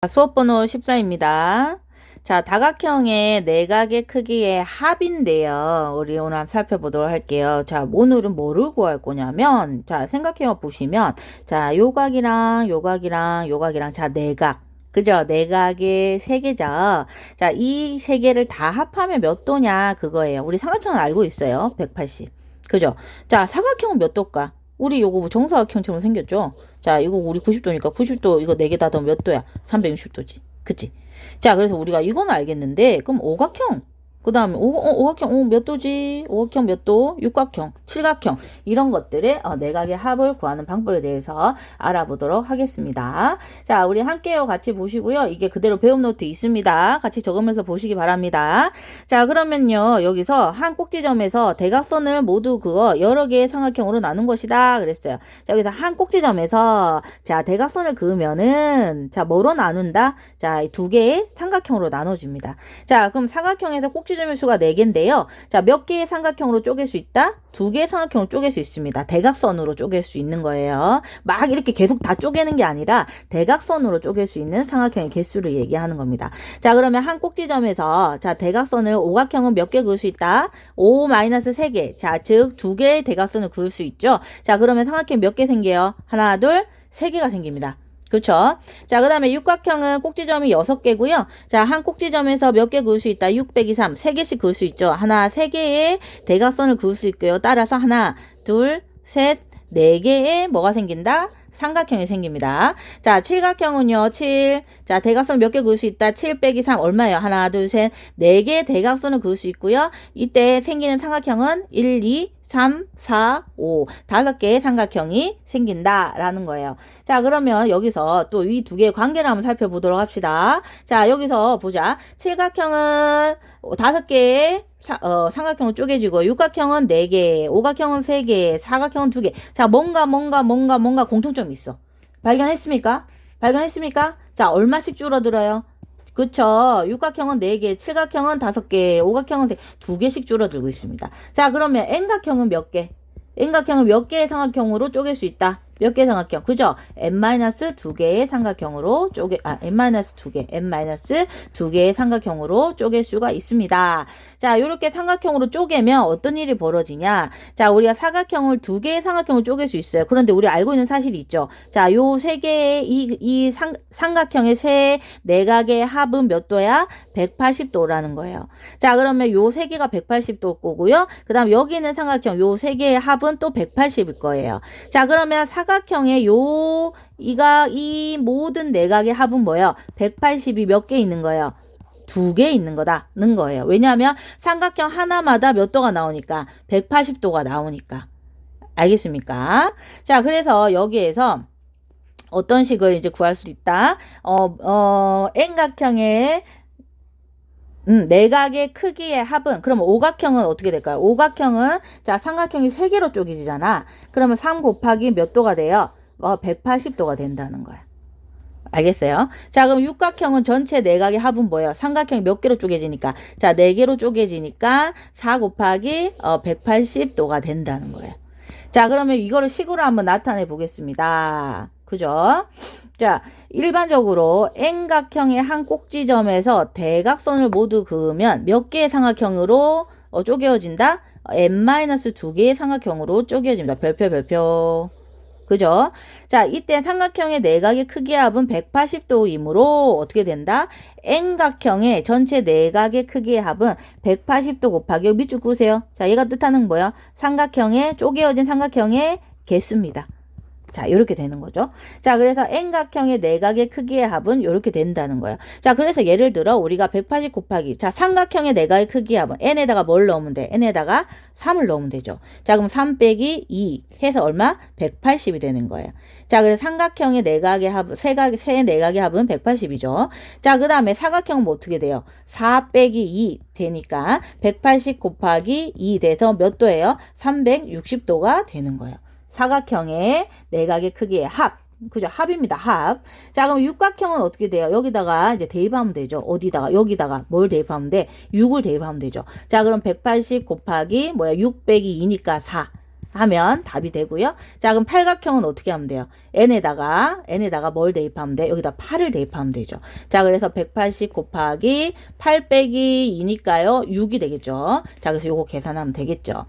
수업 번호 14입니다. 자, 다각형의 내각의 크기의 합인데요. 우리 오늘 한번 살펴보도록 할게요. 자, 오늘은 뭐를 구할 거냐면, 자, 생각해 보시면, 자, 요각이랑 요각이랑 요각이랑, 자, 내각. 그죠? 내각의 세 개죠. 자, 이 세 개를 다 합하면 몇 도냐? 그거예요. 우리 삼각형은 알고 있어요. 180. 그죠? 자, 사각형은 몇 도일까? 우리 요거 정사각형처럼 생겼죠? 자, 이거 우리 90도니까 90도 이거 4개 다 더하면 몇 도야? 360도지. 그치? 자, 그래서 우리가 이건 알겠는데, 그럼 오각형. 그 다음에 오각형 몇 도지? 오각형 몇 도? 육각형, 칠각형 이런 것들의 내각의 합을 구하는 방법에 대해서 알아보도록 하겠습니다. 자, 우리 함께요 같이 보시고요. 이게 그대로 배움 노트 있습니다. 같이 적으면서 보시기 바랍니다. 자, 그러면요 여기서 한 꼭지점에서 대각선을 모두 그어 여러 개의 삼각형으로 나눈 것이다 그랬어요. 자, 여기서 한 꼭지점에서 자 대각선을 그으면은 자 뭐로 나눈다? 자, 두 개의 삼각형으로 나눠줍니다. 자, 그럼 사각형에서 꼭지점의 수가 4개인데요. 자, 몇 개의 삼각형으로 쪼갤 수 있다? 2개의 삼각형으로 쪼갤 수 있습니다. 대각선으로 쪼갤 수 있는 거예요. 막 이렇게 계속 다 쪼개는 게 아니라 대각선으로 쪼갤 수 있는 삼각형의 개수를 얘기하는 겁니다. 자, 그러면 한 꼭지점에서 자 대각선을 오각형은 몇 개 그을 수 있다? 5-3개. 자, 즉 2개의 대각선을 그을 수 있죠. 자, 그러면 삼각형이 몇 개 생겨요? 하나, 둘, 3개가 생깁니다. 그렇죠? 자, 그 다음에 육각형은 꼭지점이 6개고요. 자, 한 꼭지점에서 몇 개 그을 수 있다? 6 빼기 3, 3개씩 그을 수 있죠. 하나, 3개의 대각선을 그을 수 있고요. 따라서 하나, 둘, 셋, 4개의 뭐가 생긴다? 삼각형이 생깁니다. 자, 칠각형은요, 7. 자, 대각선 몇 개 그을 수 있다? 7 빼기 3 얼마예요? 하나, 둘, 셋, 4개의 대각선을 그을 수 있고요. 이때 생기는 삼각형은 1, 2, 3, 4, 5 5개의 삼각형이 생긴다라는 거예요. 자, 그러면 여기서 또 이 두 개의 관계를 한번 살펴보도록 합시다. 자, 여기서 보자. 칠각형은 5개의 삼각형으로 쪼개지고 육각형은 4개, 오각형은 3개, 사각형은 2개. 자, 뭔가 공통점이 있어. 발견했습니까? 자, 얼마씩 줄어들어요? 그쵸. 육각형은 4개, 칠각형은 5개, 오각형은 2개씩 줄어들고 있습니다. 자, 그러면 N각형은 몇 개? N각형은 몇 개의 삼각형으로 쪼갤 수 있다? 몇 개의 삼각형? 그죠? n-2개의 삼각형으로 n-2개, n-2개의 삼각형으로 쪼갤 수가 있습니다. 자, 요렇게 삼각형으로 쪼개면 어떤 일이 벌어지냐? 자, 우리가 사각형을 2개의 삼각형을 쪼갤 수 있어요. 그런데 우리 알고 있는 사실이 있죠. 자, 요 3개의 삼각형의 세 내각의 합은 몇 도야? 180도라는 거예요. 자, 그러면 요 3개가 180도 거고요. 그 다음 여기 있는 삼각형 요 3개의 합은 또 180일 거예요. 자, 그러면 사각형의 이 모든 내각의 합은 뭐예요? 180이 몇 개 있는 거예요? 2개 있는 거다는 거예요. 왜냐하면 삼각형 하나마다 몇 도가 나오니까 180도가 나오니까. 알겠습니까? 자, 그래서 여기에서 어떤 식을 이제 구할 수 있다? N각형의 내각의 크기의 합은 그럼 오각형은 어떻게 될까요? 오각형은 자 삼각형이 3개로 쪼개지잖아. 그러면 3 곱하기 몇 도가 돼요? 180도가 된다는 거야. 알겠어요? 자, 그럼 육각형은 전체 내각의 합은 뭐예요? 삼각형이 몇 개로 쪼개지니까 자 4개로 쪼개지니까 4 곱하기 180도가 된다는 거예요. 자, 그러면 이거를 식으로 한번 나타내 보겠습니다. 그죠? 자, 일반적으로 N각형의 한 꼭지점에서 대각선을 모두 그으면 몇 개의 삼각형으로 쪼개어진다? n-2개의 삼각형으로 쪼개어집니다. 별표. 그죠? 자, 이때 삼각형의 내각의 크기의 합은 180도이므로 어떻게 된다? N각형의 전체 내각의 크기의 합은 180도 곱하기 밑줄 그으세요. 자, 얘가 뜻하는 뭐야? 삼각형의 쪼개어진 삼각형의 개수입니다. 자, 이렇게 되는 거죠. 자, 그래서 N각형의 내각의 크기의 합은 이렇게 된다는 거예요. 자, 그래서 예를 들어 우리가 180 곱하기 자, 삼각형의 내각의 크기의 합은 N에다가 뭘 넣으면 돼? N에다가 3을 넣으면 되죠. 자, 그럼 3 빼기 2 해서 얼마? 180이 되는 거예요. 자, 그래서 삼각형의 내각의 합은 세 내각의 합은 180이죠. 자, 그 다음에 사각형은 뭐 어떻게 돼요? 4 빼기 2 되니까 180 곱하기 2 돼서 몇 도예요? 360도가 되는 거예요. 사각형의 내각의 크기의 합. 그죠? 합입니다. 합. 자, 그럼 육각형은 어떻게 돼요? 여기다가 이제 대입하면 되죠. 어디다가? 여기다가 뭘 대입하면 돼? 6을 대입하면 되죠. 자, 그럼 180 곱하기 6 빼기 2니까 4. 하면 답이 되고요. 자, 그럼 팔각형은 어떻게 하면 돼요? n에다가 뭘 대입하면 돼? 여기다 8을 대입하면 되죠. 자, 그래서 180 곱하기 8 빼기 2니까요. 6이 되겠죠. 자, 그래서 요거 계산하면 되겠죠.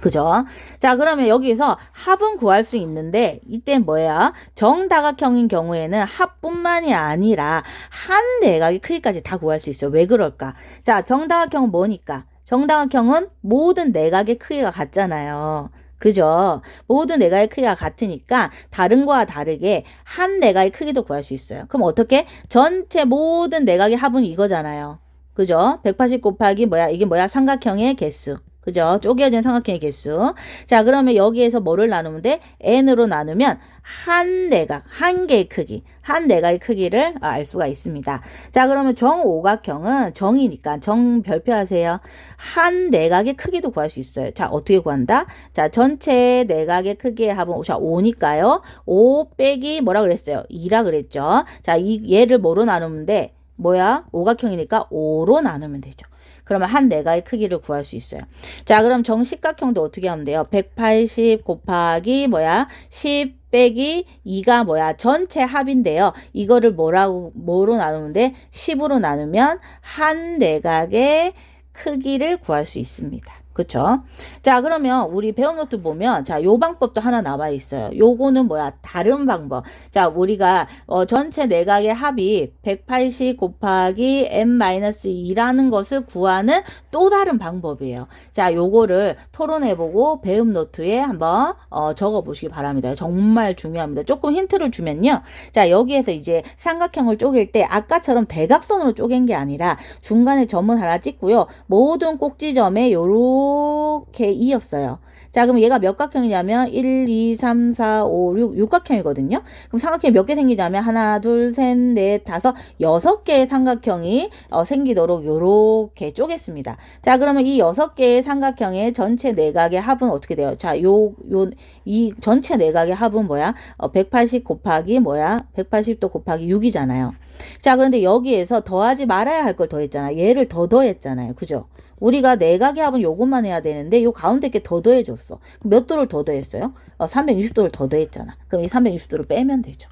그죠? 자, 그러면 여기서 합은 구할 수 있는데 이때 뭐야? 정다각형인 경우에는 합뿐만이 아니라 한 내각의 크기까지 다 구할 수 있어요. 왜 그럴까? 자, 정다각형은 뭐니까? 정다각형은 모든 내각의 크기가 같잖아요. 그죠? 모든 내각의 크기가 같으니까 다른 거와 다르게 한 내각의 크기도 구할 수 있어요. 그럼 어떻게? 전체 모든 내각의 합은 이거잖아요. 그죠? 180 곱하기 뭐야? 이게 뭐야? 삼각형의 개수. 그죠? 쪼개진 삼각형의 개수. 자, 그러면 여기에서 뭐를 나누면 돼? n으로 나누면 한 내각, 한 개의 크기, 한 내각의 크기를 알 수가 있습니다. 자, 그러면 정오각형은 정이니까 정 별표하세요. 한 내각의 크기도 구할 수 있어요. 자, 어떻게 구한다? 자, 전체 내각의 크기의 합은 자, 5니까요. 5 빼기 뭐라 그랬어요? 2라 그랬죠. 자, 얘를 뭐로 나누면 돼? 뭐야? 오각형이니까 5로 나누면 되죠. 그러면 한 내각의 크기를 구할 수 있어요. 자, 그럼 정식각형도 어떻게 하면 돼요? 180 곱하기 뭐야? 10 빼기 2가 뭐야? 전체 합인데요. 이거를 뭐로 나누면 돼? 10으로 나누면 한 내각의 크기를 구할 수 있습니다. 그쵸? 자, 그러면 우리 배운 노트 보면 자, 요 방법도 하나 나와 있어요. 요거는 뭐야? 다른 방법. 자, 우리가 전체 내각의 합이 180 곱하기 n-2라는 것을 구하는 또 다른 방법이에요. 자, 요거를 토론해보고 배움 노트에 한번 적어보시기 바랍니다. 정말 중요합니다. 조금 힌트를 주면요. 자, 여기에서 이제 삼각형을 쪼갤 때 아까처럼 대각선으로 쪼갠 게 아니라 중간에 점은 하나 찍고요. 모든 꼭지점에 요렇게 이었어요. 자, 그럼 얘가 몇 각형이냐면 1, 2, 3, 4, 5, 6, 6각형이거든요. 그럼 삼각형이 몇 개 생기냐면 하나, 둘, 셋, 넷, 다섯, 6개의 삼각형이 생기도록 요렇게 쪼갰습니다. 자, 그러면 이 6개의 삼각형의 전체 내각의 합은 어떻게 돼요? 자, 이 전체 내각의 합은 뭐야? 180 곱하기 뭐야? 180도 곱하기 6이잖아요. 자, 그런데 여기에서 더하지 말아야 할 걸 더했잖아. 얘를 더 더했잖아요. 그죠? 우리가 내각의 합은 요것만 해야 되는데 요 가운데 게 더 더해줬어. 몇 도를 더 더했어요? 360도를 더 더했잖아. 그럼 이 360도를 빼면 되죠.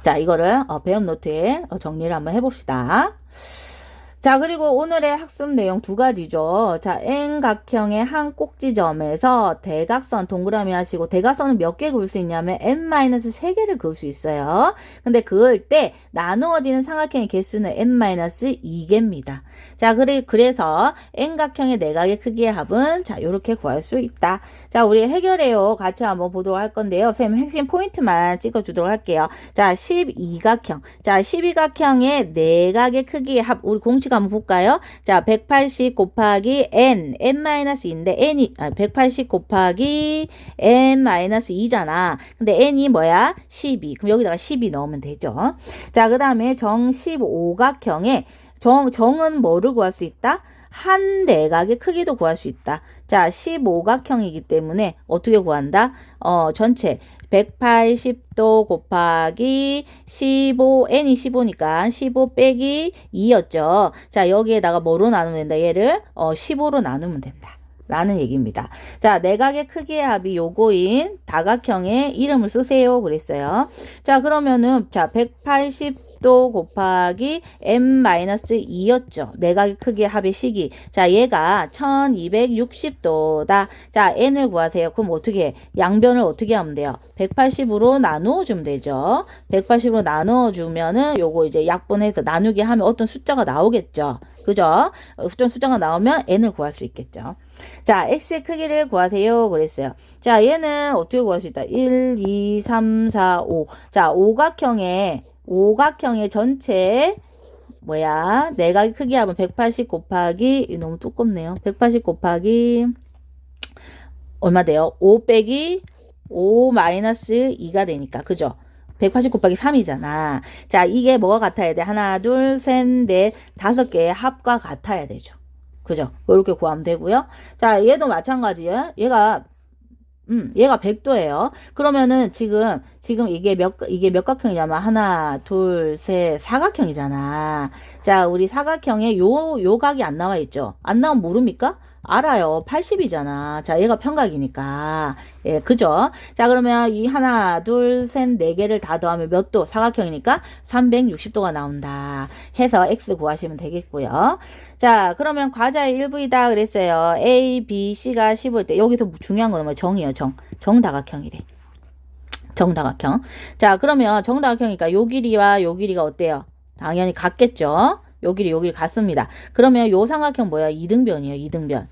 자, 이거를 배움 노트에 정리를 한번 해봅시다. 자, 그리고 오늘의 학습 내용 두 가지죠. 자, N각형의 한 꼭지점에서 대각선 동그라미 하시고 대각선은 몇 개 그을 수 있냐면 N-3개를 그을 수 있어요. 근데 그을 때 나누어지는 삼각형의 개수는 N-2개입니다. 자, 그래서 N각형의 내각의 크기의 합은 자, 요렇게 구할 수 있다. 자, 우리 해결해요. 같이 한번 보도록 할 건데요. 선생님 핵심 포인트만 찍어주도록 할게요. 자, 12각형. 자, 12각형의 내각의 크기의 합, 우리 공식 한번 볼까요? 자, 180 곱하기 n-2인데 n이 180 곱하기 n-2잖아. 근데 n이 뭐야? 12. 그럼 여기다가 12 넣으면 되죠. 자, 그 다음에 정 15각형의 정은 뭐를 구할 수 있다? 한 내각의 크기도 구할 수 있다. 자, 15각형이기 때문에 어떻게 구한다? 전체 180도 곱하기 15, n이 15니까 15 빼기 2였죠. 자, 여기에다가 뭐로 나누면 된다? 얘를 15로 나누면 된다. 라는 얘기입니다. 자, 내각의 크기의 합이 요거인 다각형의 이름을 쓰세요. 그랬어요. 자, 그러면은, 자, 180도 곱하기 n-2였죠. 내각의 크기의 합의 식이. 자, 얘가 1260도다. 자, n을 구하세요. 그럼 어떻게 해? 양변을 어떻게 하면 돼요? 180으로 나누어 주면 되죠. 180으로 나누어 주면은 요거 이제 약분해서 나누기 하면 어떤 숫자가 나오겠죠. 그죠? 어떤 숫자가 나오면 n을 구할 수 있겠죠. 자, x의 크기를 구하세요. 그랬어요. 자, 얘는 어떻게 구할 수 있다? 1, 2, 3, 4, 5. 자, 오각형의 전체 뭐야? 내각의 크기 하면 180 곱하기 너무 두껍네요. 180 곱하기 얼마 돼요? 5 빼기 5 마이너스 2가 되니까. 그죠? 180 곱하기 3이잖아. 자, 이게 뭐가 같아야 돼? 하나, 둘, 셋, 넷, 5개의 합과 같아야 되죠. 그죠? 이렇게 구하면 되고요. 자, 얘도 마찬가지예요. 얘가 100도예요. 그러면은 지금 이게 몇 각형이냐면 하나, 둘, 셋, 사각형이잖아. 자, 우리 사각형에 요 각이 안 나와 있죠. 안 나오면 모릅니까? 알아요. 80이잖아. 자, 얘가 평각이니까. 예, 그죠? 자, 그러면 이 하나, 둘, 셋, 네 개를 다 더하면 몇 도? 사각형이니까 360도가 나온다. 해서 x 구하시면 되겠고요. 자, 그러면 과자의 일부이다 그랬어요. A, B, C가 15일 때 여기서 중요한 건 뭐예요? 정이에요. 정다각형이래. 정다각형. 자, 그러면 정다각형이니까 요 길이와 요 길이가 어때요? 당연히 같겠죠? 요 길이 같습니다. 그러면 요 삼각형 뭐야? 이등변이에요. 이등변.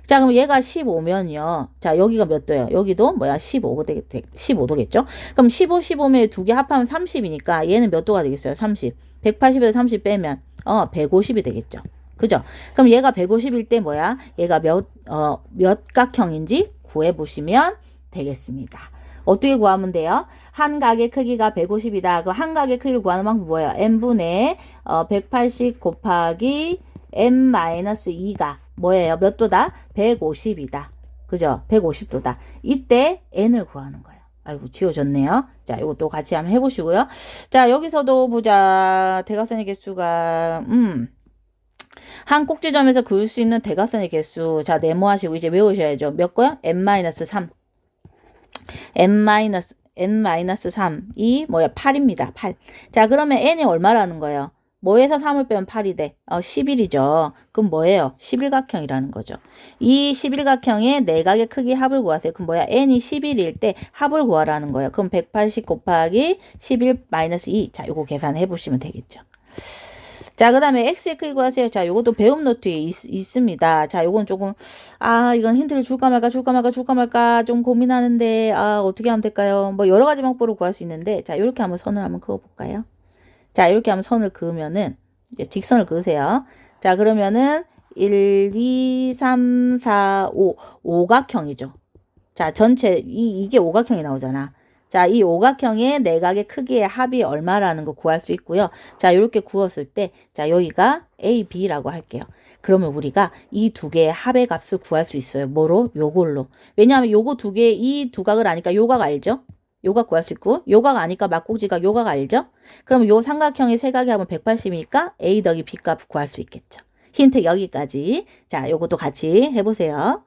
자, 그럼 얘가 15면요. 자, 여기가 몇 도예요? 여기도 뭐야? 15도겠죠? 그럼 15, 15면 두 개 합하면 30이니까 얘는 몇 도가 되겠어요? 30. 180에서 30 빼면 150이 되겠죠. 그죠? 그럼 얘가 150일 때 뭐야? 얘가 몇 각형인지 구해보시면 되겠습니다. 어떻게 구하면 돼요? 한 각의 크기가 150이다. 그 한 각의 크기를 구하는 방법 뭐예요? n분의 180 곱하기 n-2가 뭐예요? 몇 도다? 150이다. 그죠? 150도다. 이때 n을 구하는 거예요. 아이고 지워졌네요. 자, 이것도 같이 한번 해보시고요. 자, 여기서도 보자. 대각선의 개수가 한 꼭지점에서 그을 수 있는 대각선의 개수. 자, 네모하시고 이제 외우셔야죠. 몇 거요? n-3. n-3이 뭐야? 8입니다. 8. 자, 그러면 n이 얼마라는 거예요? 뭐에서 3을 빼면 8이 돼? 11이죠. 그럼 뭐예요? 11각형이라는 거죠. 이 11각형의 내각의 크기 합을 구하세요. 그럼 뭐야? n이 11일 때 합을 구하라는 거예요. 그럼 180 곱하기 11-2. 자, 요거 계산해 보시면 되겠죠. 자, 그 다음에 x의 크기 구하세요. 자, 요것도 배움 노트에 있습니다. 자, 요건 조금, 이건 힌트를 줄까 말까 좀 고민하는데, 어떻게 하면 될까요? 뭐, 여러 가지 방법으로 구할 수 있는데, 자, 요렇게 한번 선을 한번 그어볼까요? 자, 이렇게 한번 선을 그으면은, 이제 직선을 그으세요. 자, 그러면은, 1, 2, 3, 4, 5, 오각형이죠. 자, 전체, 이게 오각형이 나오잖아. 자, 이 오각형의 내각의 크기의 합이 얼마라는 거 구할 수 있고요. 자, 이렇게 구웠을 때, 자, 여기가 A, B라고 할게요. 그러면 우리가 이 두 개의 합의 값을 구할 수 있어요. 뭐로? 요걸로. 왜냐하면 요거 두 개, 이 두 각을 아니까 요각 알죠? 요각 구할 수 있고, 요각 아니까 막꼭지각 요각 알죠? 그럼 요 삼각형의 세 각의 합은 180이니까 A 더하기 B 값 구할 수 있겠죠. 힌트 여기까지. 자, 요것도 같이 해보세요.